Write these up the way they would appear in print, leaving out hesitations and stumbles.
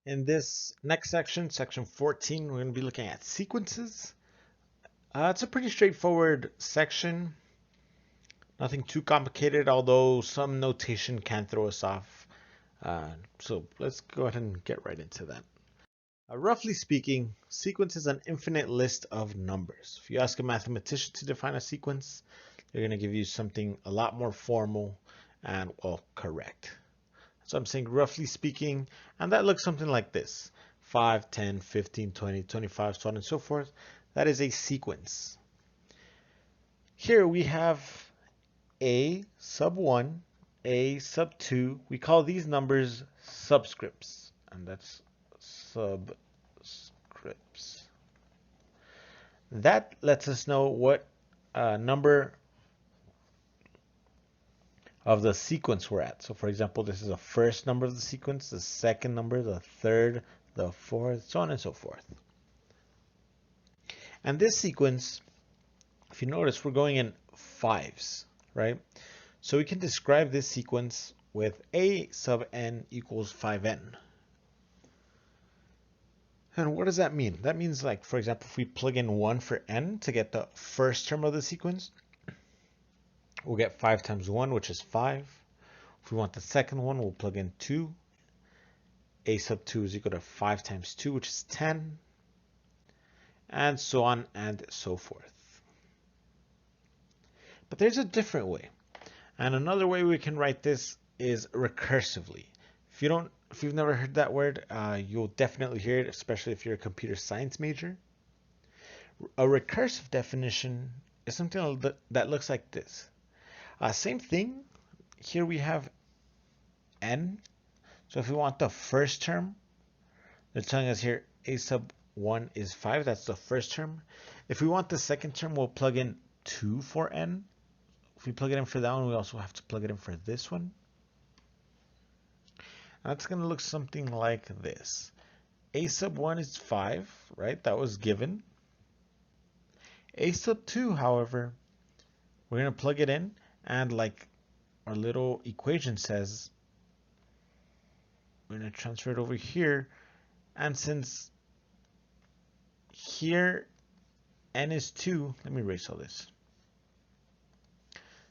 In this next section, section 14, we're going to be looking at sequences. It's a pretty straightforward section. Nothing too complicated, although some notation can throw us off. So let's go ahead and get right into that. Roughly speaking, sequence is an infinite list of numbers. If you ask a mathematician to define a sequence, they're going to give you something a lot more formal and, well, correct. So I'm saying roughly speaking, and that looks something like this. 5, 10, 15, 20, 25, so on and so forth. That is a sequence. Here we have a sub 1, a sub 2. We call these numbers subscripts, and that's subscripts. That lets us know what number of the sequence we're at. So for example, this is the first number of the sequence, the second number, the third, the fourth, so on and so forth. And this sequence, if you notice, we're going in fives, right? So we can describe this sequence with a sub n equals 5n. And what does that mean? That means, like, for example, if we plug in 1 for n to get the first term of the sequence, we'll get 5 times 1, which is 5. If we want the second one, we'll plug in 2. A sub 2 is equal to 5 times 2, which is 10. And so on and so forth. But there's a different way. And another way we can write this is recursively. If you've never heard that word, you'll definitely hear it, especially if you're a computer science major. A recursive definition is something that looks like this. Same thing. Here we have n. So if we want the first term, they're telling us here a sub 1 is 5. That's the first term. If we want the second term, we'll plug in 2 for n. If we plug it in for that one, we also have to plug it in for this one. That's going to look something like this. A sub 1 is 5, right? That was given. A sub 2, however, we're going to plug it in, and like our little equation says, we're going to transfer it over here. And since here n is 2, let me erase all this.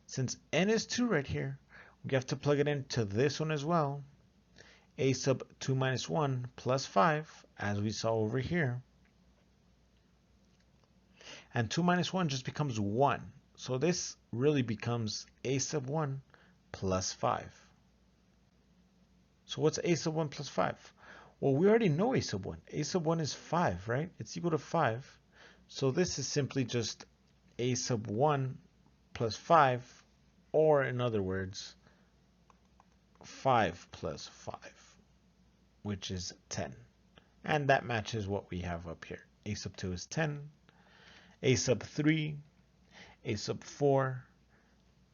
Since n is 2 right here, we have to plug it into this one as well. A sub 2 minus 1 plus 5, as we saw over here. And 2 minus 1 just becomes 1. So this really becomes a sub 1 plus 5. So what's a sub 1 plus 5? Well, we already know a sub 1. A sub 1 is 5, right? It's equal to 5. So this is simply just a sub 1 plus 5, or in other words, 5 plus 5, which is 10. And that matches what we have up here. A sub 2 is 10. A sub 3, a sub 4.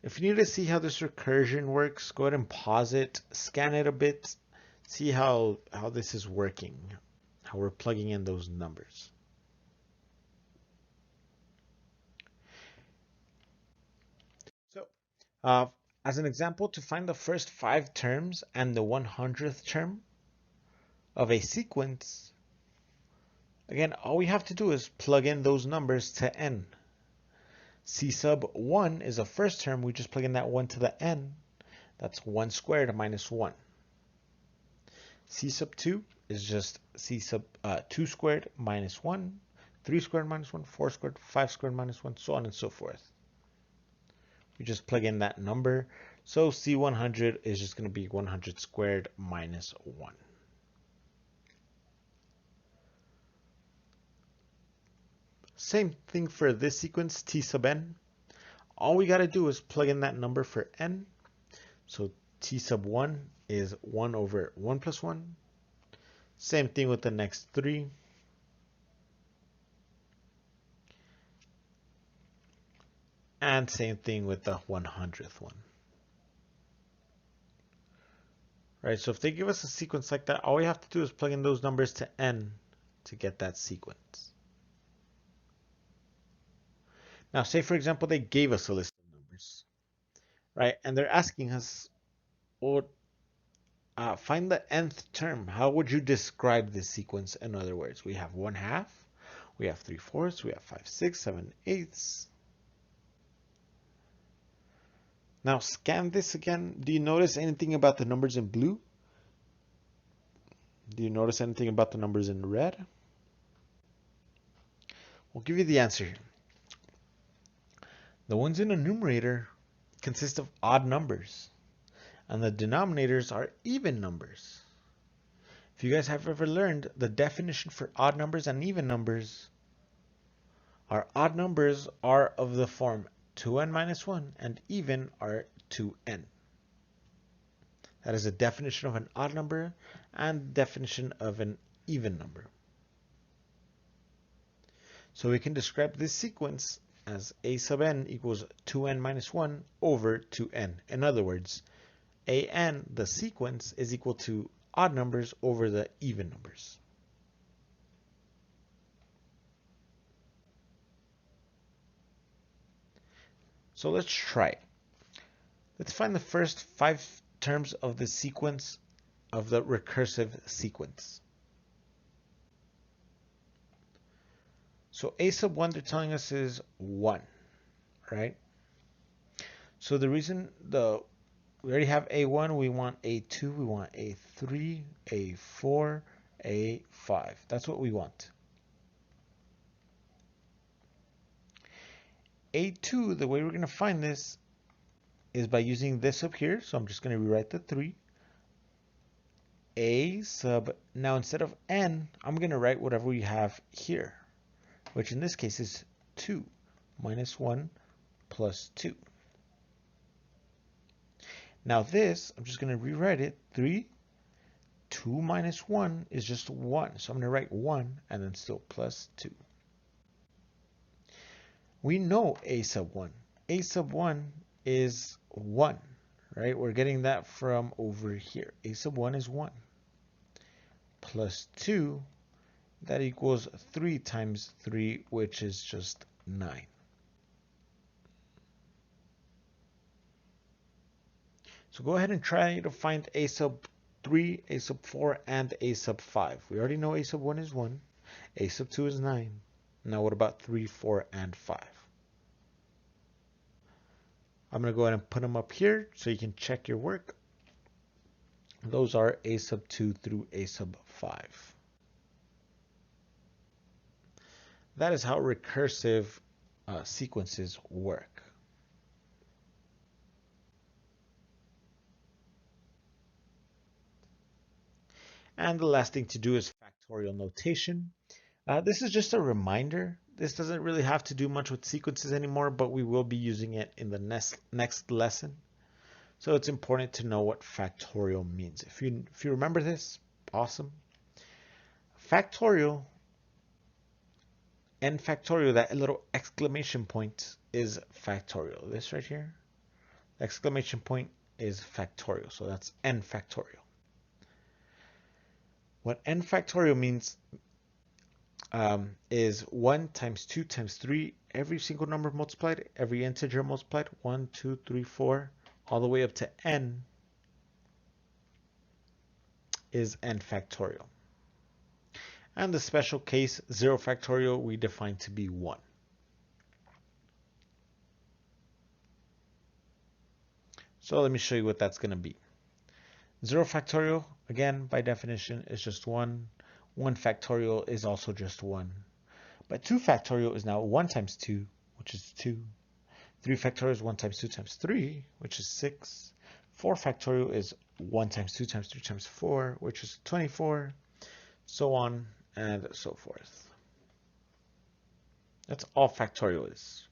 If you need to see how this recursion works, go ahead and pause it, scan it a bit, see how this is working, how we're plugging in those numbers. So, as an example, to find the first 5 terms and the 100th term of a sequence, again, all we have to do is plug in those numbers to n. C sub 1 is the first term. We just plug in that 1 to the n. That's 1 squared minus 1. C sub 2 is just C sub 2 squared minus 1, 3 squared minus 1, 4 squared, 5 squared minus 1, so on and so forth. We just plug in that number. So C100 is just going to be 100 squared minus 1. Same thing for this sequence, T sub n. All we got to do is plug in that number for n. So T sub 1 is 1 over 1 plus 1. Same thing with the next 3. And same thing with the 100th one. Right, so if they give us a sequence like that, all we have to do is plug in those numbers to n to get that sequence. Now, say for example, they gave us a list of numbers, right? And they're asking us, well, find the nth term. How would you describe this sequence? In other words, we have 1/2, we have 3/4, we have 5/6, 7/8. Now scan this again. Do you notice anything about the numbers in blue? Do you notice anything about the numbers in red? We'll give you the answer here. The ones in the numerator consist of odd numbers, and the denominators are even numbers. If you guys have ever learned the definition for odd numbers and even numbers, our odd numbers are of the form 2n minus 1 and even are 2n. That is a definition of an odd number and definition of an even number. So we can describe this sequence as a sub n equals 2n minus 1 over 2n. In other words, an, the sequence, is equal to odd numbers over the even numbers. So let's try it. Let's find the first 5 terms of the sequence of the recursive sequence. So a sub 1 they're telling us is 1, right? So the reason we already have a1, we want a2, we want a3, a4, a5. That's what we want. A2, the way we're going to find this is by using this up here. So I'm just going to rewrite the 3. A sub, now instead of n, I'm going to write whatever we have here, which in this case is 2 minus 1 plus 2. Now this, I'm just going to rewrite it. 2 minus 1 is just 1. So I'm going to write 1 and then still plus 2. We know a sub 1. A sub 1 is 1, right? We're getting that from over here. A sub 1 is 1. Plus 2, that equals 3 times 3, which is just 9. So go ahead and try to find a sub 3, a sub 4, and a sub 5. We already know a sub 1 is 1. A sub 2 is 9. Now what about 3, 4, and 5? I'm going to go ahead and put them up here so you can check your work. Those are a sub 2 through a sub 5. That is how recursive sequences work. And the last thing to do is factorial notation. This is just a reminder. This doesn't really have to do much with sequences anymore, but we will be using it in the next lesson. So it's important to know what factorial means. If you remember this, awesome. Factorial, n factorial, that little exclamation point is factorial. This right here, exclamation point is factorial. So that's n factorial. What n factorial means is 1 times 2 times 3, every single number multiplied, every integer multiplied, 1, 2, 3, 4, all the way up to n is n factorial. And the special case, 0 factorial, we define to be 1. So let me show you what that's going to be. 0 factorial, again, by definition, is just 1. 1 factorial is also just 1. But 2 factorial is now 1 times 2, which is 2. 3 factorial is 1 times 2 times 3, which is 6. 4 factorial is 1 times 2 times 3 times 4, which is 24. So on and so forth. That's all factorial is.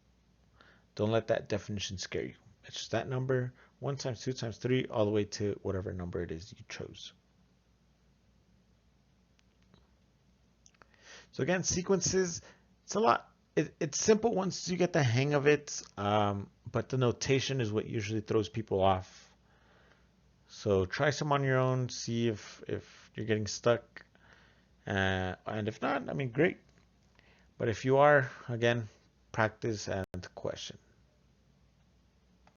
Don't let that definition scare you. It's just that number, 1 times 2 times 3, all the way to whatever number it is you chose. So again, sequences, it's a lot. It's simple once you get the hang of it, but the notation is what usually throws people off. So try some on your own, see if you're getting stuck. And if not, I mean, great. But if you are, again, practice and question.